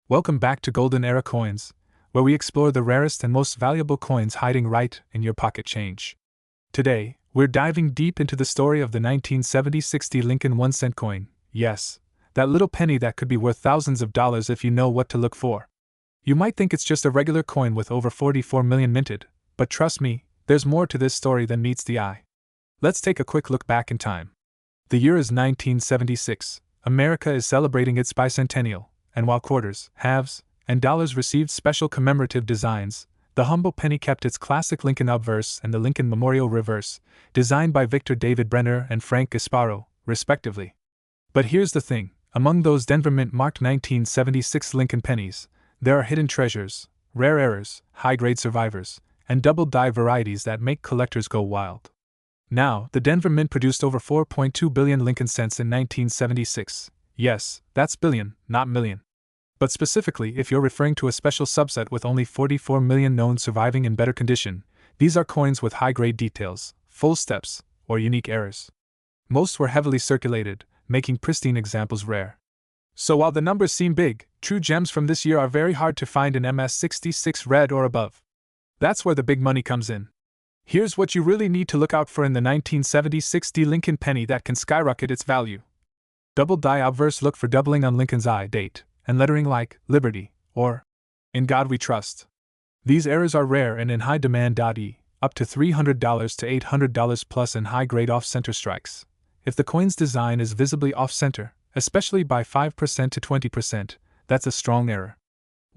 Welcome back to Golden Era Coins, where we explore the rarest and most valuable coins hiding right in your pocket change. Today, we're diving deep into the story of the 1970-60 Lincoln 1-cent coin. Yes, that little penny that could be worth thousands of dollars if you know what to look for. You might think it's just a regular coin with over 44 million minted, but trust me, there's more to this story than meets the eye. Let's take a quick look back in time. The year is 1976. America is celebrating its bicentennial. And while quarters, halves, and dollars received special commemorative designs, the humble penny kept its classic Lincoln obverse and the Lincoln Memorial reverse, designed by Victor David Brenner and Frank Gasparo, respectively. But here's the thing, among those Denver Mint-marked 1976 Lincoln pennies, there are hidden treasures, rare errors, high-grade survivors, and double-die varieties that make collectors go wild. Now, the Denver Mint produced over 4.2 billion Lincoln cents in 1976. Yes, that's billion, not million. But specifically, if you're referring to a special subset with only 44 million known surviving in better condition, these are coins with high-grade details, full steps, or unique errors. Most were heavily circulated, making pristine examples rare. So while the numbers seem big, true gems from this year are very hard to find in MS66 red or above. That's where the big money comes in. Here's what you really need to look out for in the 1970-60 Lincoln penny that can skyrocket its value. Double die obverse, look for doubling on Lincoln's I date, and lettering like Liberty or In God We Trust. These errors are rare and in high demand. Up to $300 to $800 plus in high-grade off-center strikes. If the coin's design is visibly off-center, especially by 5% to 20%, that's a strong error.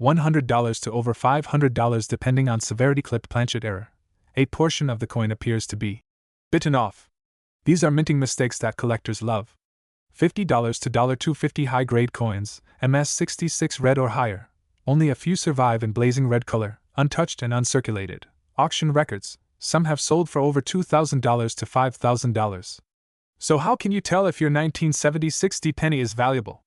$100 to over $500 depending on severity. Clipped planchet error. A portion of the coin appears to be bitten off. These are minting mistakes that collectors love. $50 to $250 high-grade coins, MS66 red or higher. Only a few survive in blazing red color, untouched and uncirculated. Auction records, some have sold for over $2,000 to $5,000. So how can you tell if your 1970-60 penny is valuable?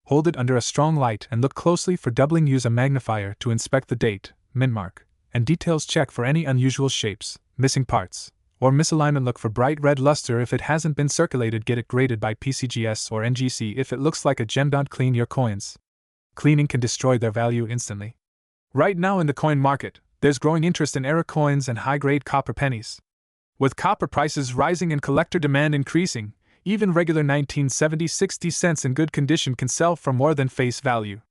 Hold it under a strong light and look closely for doubling. Use a magnifier to inspect the date, mint mark, and details. Check for any unusual shapes, missing parts, or misalignment. Look for bright red luster. If it hasn't been circulated, get it graded by PCGS or NGC. If it looks like a gem, don't clean your coins. Cleaning can destroy their value instantly. Right now in the coin market, there's growing interest in error coins and high-grade copper pennies. With copper prices rising and collector demand increasing, even regular 1970-60 cents in good condition can sell for more than face value.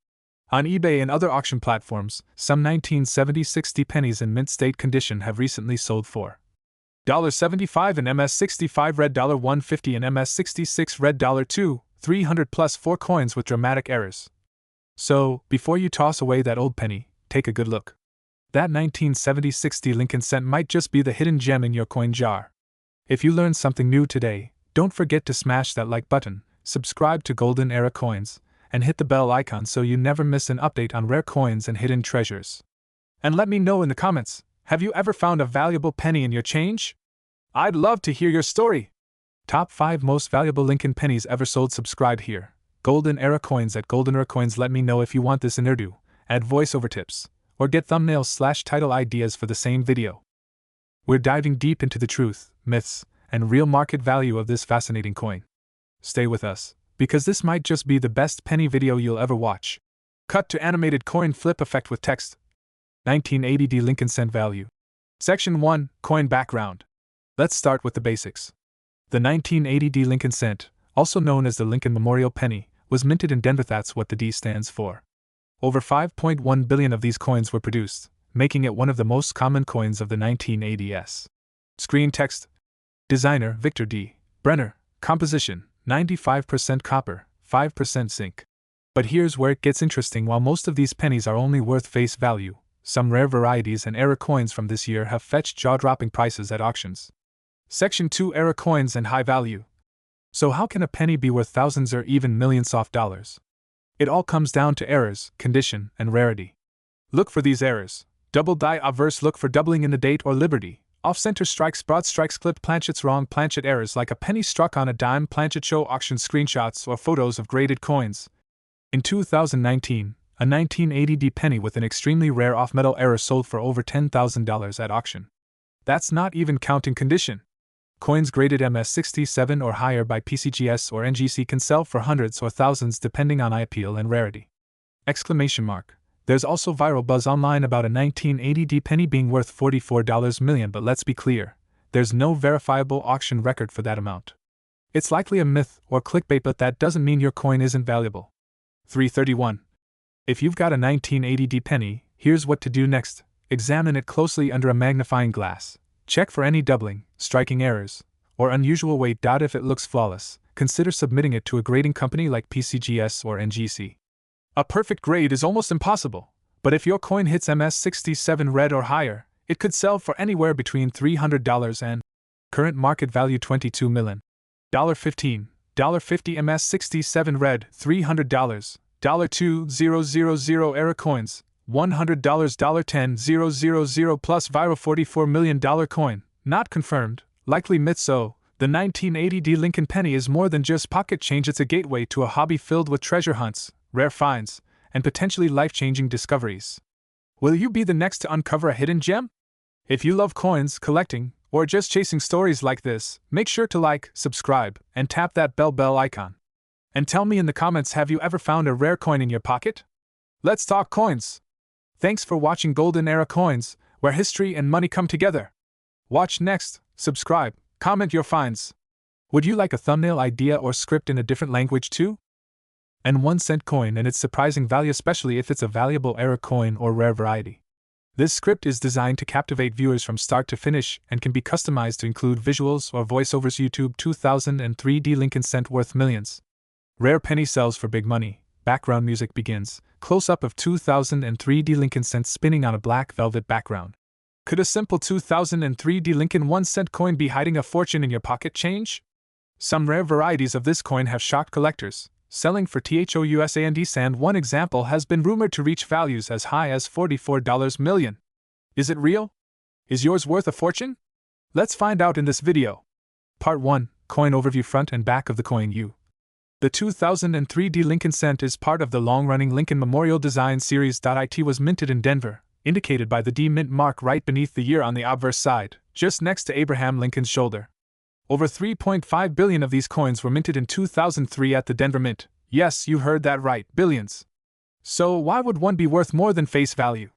On eBay and other auction platforms, some 1970-60 pennies in mint state condition have recently sold for $75 in MS65 red, $150 in MS66 red, $2, 300 plus 4 coins with dramatic errors. So, before you toss away that old penny, take a good look. That 1970-60 Lincoln cent might just be the hidden gem in your coin jar. If you learned something new today, don't forget to smash that like button, subscribe to Golden Era Coins, and hit the bell icon so you never miss an update on rare coins and hidden treasures. And let me know in the comments, have you ever found a valuable penny in your change? I'd love to hear your story. Top 5 most valuable Lincoln pennies ever sold. Subscribe here. Golden Era Coins at Golden Era Coins. Let me know if you want this in Urdu, add voiceover tips, or get thumbnails/title ideas for the same video. We're diving deep into the truth, myths, and real market value of this fascinating coin. Stay with us, because this might just be the best penny video you'll ever watch. Cut to animated coin flip effect with text. 1980 Lincoln cent value. Section 1, Coin background. Let's start with the basics. The 1980 Lincoln cent, also known as the Lincoln Memorial penny, was minted in Denver. That's what the D stands for. Over 5.1 billion of these coins were produced, making it one of the most common coins of the 1980s. Screen text. Designer Victor D. Brenner. Composition 95% copper, 5% zinc. But here's where it gets interesting. While most of these pennies are only worth face value, some rare varieties and error coins from this year have fetched jaw-dropping prices at auctions. Section 2, Error coins and high value. So how can a penny be worth thousands or even millions of dollars? It all comes down to errors, condition, and rarity. Look for these errors. Double die obverse, look for doubling in the date or liberty. Off-center strikes, broad strikes, clipped planchets, wrong planchet errors like a penny struck on a dime planchet. Show auction screenshots or photos of graded coins. In 2019, a 1980 penny with an extremely rare off-metal error sold for over $10,000 at auction. That's not even counting condition. Coins graded MS67 or higher by PCGS or NGC can sell for hundreds or thousands depending on eye appeal and rarity. Exclamation mark. There's also viral buzz online about a 1980 penny being worth $44 million, but let's be clear, there's no verifiable auction record for that amount. It's likely a myth or clickbait, but that doesn't mean your coin isn't valuable. 331. If you've got a 1980 penny, here's what to do next. Examine it closely under a magnifying glass. Check for any doubling, striking errors, or unusual weight. If it looks flawless, consider submitting it to a grading company like PCGS or NGC. A perfect grade is almost impossible, but if your coin hits MS67 red or higher, it could sell for anywhere between $300 and current market value $22 million. $15, $50 MS67 red, $300, $2,000 error coins, $100, $10,000 plus viral $44 million coin, not confirmed, likely myth. So, the 1980 Lincoln penny is more than just pocket change, it's a gateway to a hobby filled with treasure hunts, rare finds, and potentially life-changing discoveries. Will you be the next to uncover a hidden gem? If you love coins, collecting, or just chasing stories like this, make sure to like, subscribe, and tap that bell icon. And tell me in the comments, have you ever found a rare coin in your pocket? Let's talk coins! Thanks for watching Golden Era Coins, where history and money come together. Watch next, subscribe, comment your finds. Would you like a thumbnail idea or script in a different language too? And 1-cent coin and its surprising value, especially if it's a valuable era coin or rare variety. This script is designed to captivate viewers from start to finish and can be customized to include visuals or voiceovers. YouTube 2003 Lincoln cent worth millions. Rare penny sells for big money. Background music begins. Close-up of 2003 Lincoln cent spinning on a black velvet background. Could a simple 2003 Lincoln 1-cent coin be hiding a fortune in your pocket change? Some rare varieties of this coin have shocked collectors, selling for $2,000 and one example has been rumored to reach values as high as $44 million. Is it real? Is yours worth a fortune? Let's find out in this video. Part 1, Coin Overview. Front and back of the coin. The 2003 Lincoln cent is part of the long-running Lincoln Memorial Design Series. It was minted in Denver, indicated by the D mint mark right beneath the year on the obverse side, just next to Abraham Lincoln's shoulder. Over 3.5 billion of these coins were minted in 2003 at the Denver Mint. Yes, you heard that right, billions. So why would one be worth more than face value?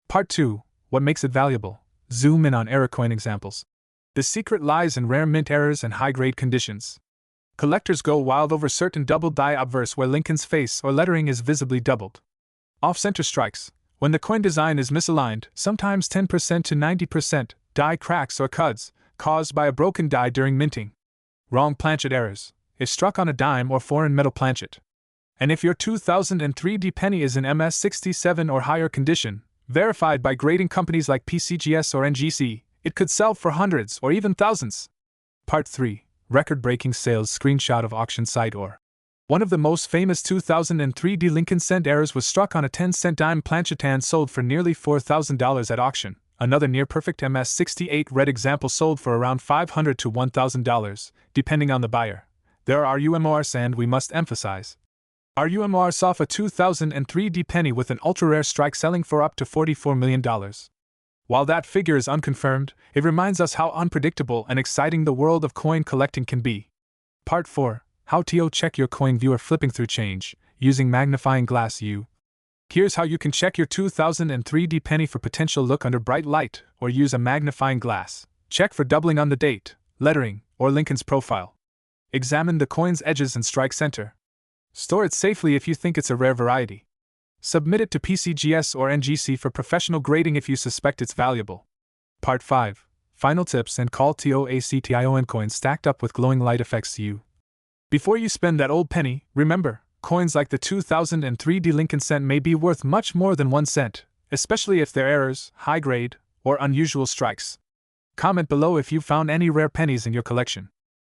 Part 2, What makes it valuable? Zoom in on error coin examples. The secret lies in rare mint errors and high-grade conditions. Collectors go wild over certain doubled die obverse where Lincoln's face or lettering is visibly doubled. Off-center strikes, when the coin design is misaligned, sometimes 10% to 90%, die cracks or cuds, caused by a broken die during minting. Wrong planchet errors, if struck on a dime or foreign metal planchet. And if your 2003 penny is in MS67 or higher condition, verified by grading companies like PCGS or NGC, it could sell for hundreds or even thousands. Part 3, Record-breaking sales. Screenshot of auction site. Or one of the most famous 2003 Lincoln cent errors was struck on a 10-cent dime planchet and sold for nearly $4,000 at auction. Another near-perfect MS68 red example sold for around $500 to $1,000, depending on the buyer. There are RUMORs, and we must emphasize, RUMOR saw a 2003 penny with an ultra-rare strike selling for up to $44 million. While that figure is unconfirmed, it reminds us how unpredictable and exciting the world of coin collecting can be. Part 4, How to check your coin viewer. Flipping through change, using magnifying glass. Here's how you can check your 2003 penny for potential. Look under bright light, or use a magnifying glass. Check for doubling on the date, lettering, or Lincoln's profile. Examine the coin's edges and strike center. Store it safely if you think it's a rare variety. Submit it to PCGS or NGC for professional grading if you suspect it's valuable. Part 5, Final tips and call TOACTION coins stacked up with glowing light effects. Before you spend that old penny, remember, coins like the 2003 Lincoln cent may be worth much more than 1 cent, especially if they're errors, high grade, or unusual strikes. Comment below if you found any rare pennies in your collection.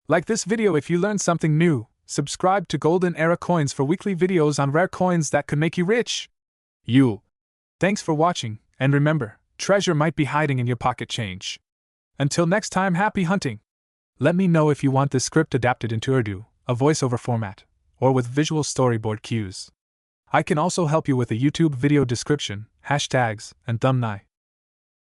Like this video if you learned something new. Subscribe to Golden Era Coins for weekly videos on rare coins that could make you rich. Thanks for watching, and remember, treasure might be hiding in your pocket change. Until next time, happy hunting! Let me know if you want this script adapted into Urdu, a voiceover format, or with visual storyboard cues. I can also help you with a YouTube video description, hashtags, and thumbnail.